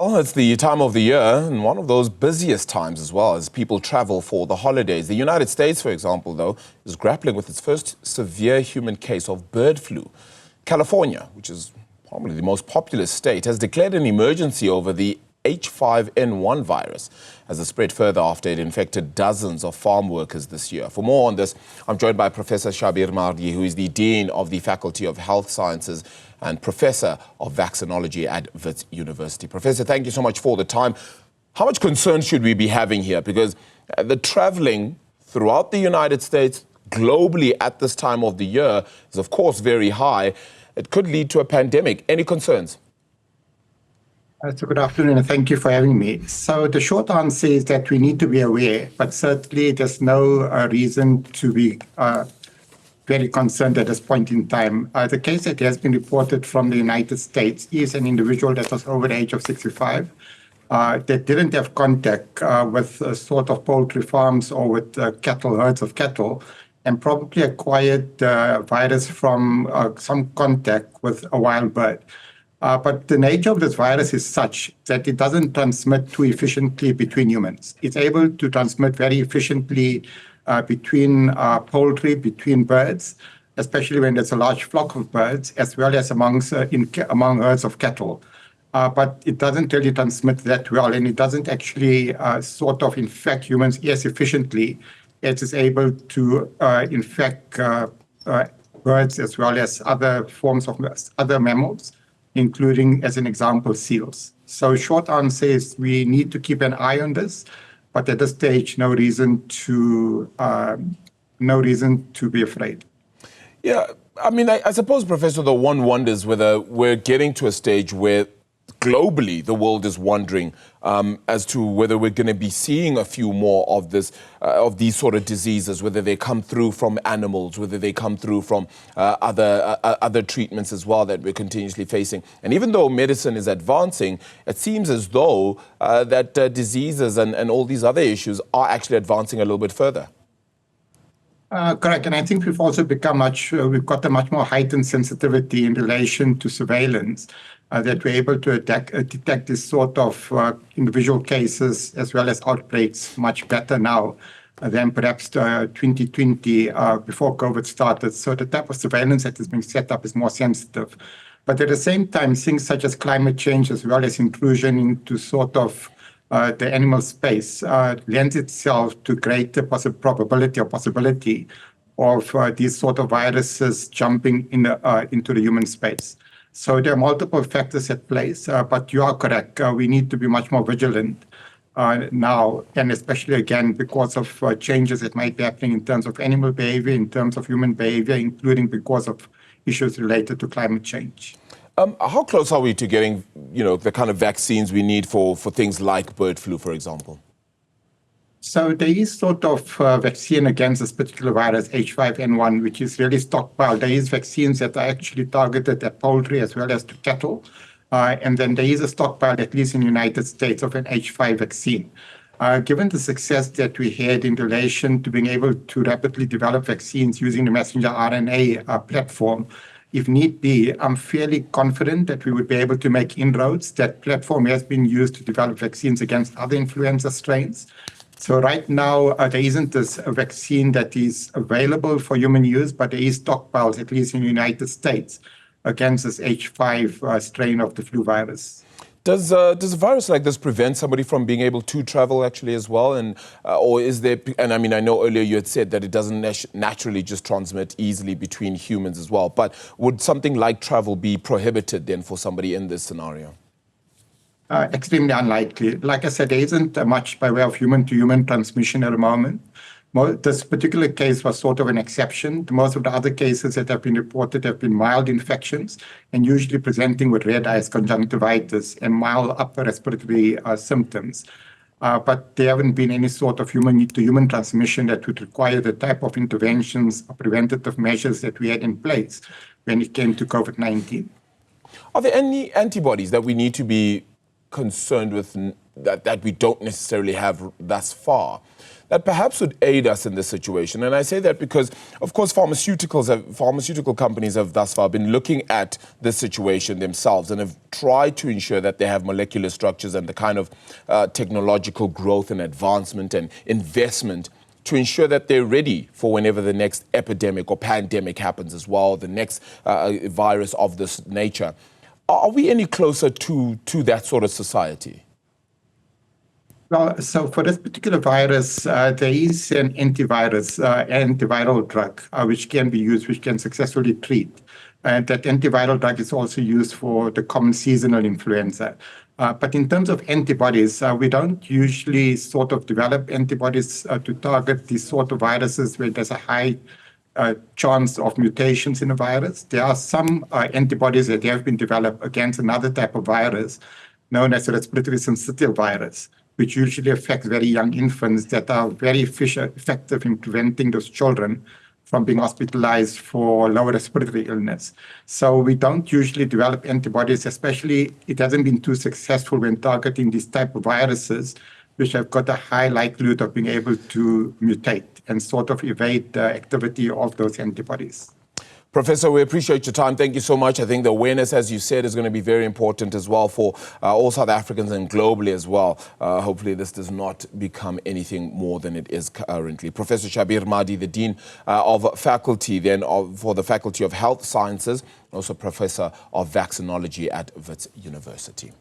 Well, it's the time of the year, and one of those busiest times as well as people travel for the holidays. The United States, for example, though, is grappling with its first severe human case of bird flu. California, which is probably the most populous state, has declared an emergency over the H5N1 virus as it spread further after it infected dozens of farm workers this year. For more on this, I'm joined by Professor Shabir Madhi, who is the Dean of the Faculty of Health Sciences and Professor of Vaccinology at Wits University. Professor, thank you so much for the time. How much concern should we be having here? Because the traveling throughout the United States, globally at this time of the year, is of course very high. It could lead to a pandemic. Any concerns? So good afternoon, and thank you for having me. So the short answer is that we need to be aware, but certainly there's no reason to be very concerned at this point in time. The case that has been reported from the United States is an individual that was over the age of 65 that didn't have contact with sort of poultry farms or with herds of cattle, and probably acquired the virus from some contact with a wild bird. But the nature of this virus is such that it doesn't transmit too efficiently between humans. It's able to transmit very efficiently between poultry, between birds, especially when there's a large flock of birds, as well as among herds of cattle. But it doesn't really transmit that well, and it doesn't actually sort of infect humans as efficiently as it's able to infect birds as well as other forms of other mammals, including, as an example, seals. So short answer is we need to keep an eye on this, but at this stage, no reason to be afraid. Yeah, I mean, I suppose, Professor, the one wonders whether we're getting to a stage where globally the world is wondering as to whether we're going to be seeing a few more of these sort of diseases, whether they come through from animals, whether they come through from other treatments as well that we're continuously facing. And even though medicine is advancing, it seems as though that diseases and all these other issues are actually advancing a little bit further. Correct, and I think we've also we've got a much more heightened sensitivity in relation to surveillance, that we're able to detect this sort of individual cases as well as outbreaks much better now than perhaps 2020 before COVID started. So the type of surveillance that is being set up is more sensitive. But at the same time, things such as climate change as well as intrusion into sort of the animal space lends itself to greater probability of these sort of viruses jumping into the human space. So there are multiple factors at play, but you are correct. We need to be much more vigilant now, and especially, again, because of changes that might be happening in terms of animal behavior, in terms of human behavior, including because of issues related to climate change. How close are we to getting, the kind of vaccines we need for things like bird flu, for example? So there is sort of vaccine against this particular virus, H5N1, which is really stockpiled. There is vaccines that are actually targeted at poultry as well as to cattle. And then there is a stockpile, at least in the United States, of an H5 vaccine. Given the success that we had in relation to being able to rapidly develop vaccines using the messenger RNA platform, if need be, I'm fairly confident that we would be able to make inroads. That platform has been used to develop vaccines against other influenza strains. So right now, there isn't this vaccine that is available for human use, but there is stockpiles, at least in the United States, against this H5 strain of the flu virus. Does a virus like this prevent somebody from being able to travel actually as well? And or is there, and I mean, I know earlier you had said that it doesn't naturally just transmit easily between humans as well, but would something like travel be prohibited then for somebody in this scenario? Extremely unlikely. Like I said, there isn't much by way of human-to-human transmission at the moment. This particular case was sort of an exception. Most of the other cases that have been reported have been mild infections and usually presenting with red eyes, conjunctivitis, and mild upper respiratory symptoms. But there haven't been any sort of human-to-human transmission that would require the type of interventions or preventative measures that we had in place when it came to COVID-19. Are there any antibodies that we need to be concerned with that we don't necessarily have thus far, that perhaps would aid us in this situation. And I say that because, of course, pharmaceutical companies have thus far been looking at this situation themselves and have tried to ensure that they have molecular structures and the kind of technological growth and advancement and investment to ensure that they're ready for whenever the next epidemic or pandemic happens as well, the next virus of this nature. Are we any closer to that sort of society? Well, so for this particular virus, there is an antiviral drug, which can be used, which can successfully treat. And that antiviral drug is also used for the common seasonal influenza. But in terms of antibodies, we don't usually sort of develop antibodies to target these sort of viruses where there's a high chance of mutations in the virus. There are some antibodies that have been developed against another type of virus known as a respiratory syncytial virus, which usually affects very young infants that are very effective in preventing those children from being hospitalized for lower respiratory illness. So we don't usually develop antibodies, especially it hasn't been too successful when targeting these type of viruses, which have got a high likelihood of being able to mutate and sort of evade the activity of those antibodies. Professor, we appreciate your time. Thank you so much. I think the awareness, as you said, is going to be very important as well for all South Africans and globally as well. Hopefully this does not become anything more than it is currently. Professor Shabir Madhi, the Dean of Faculty for the Faculty of Health Sciences, also Professor of Vaccinology at Wits University.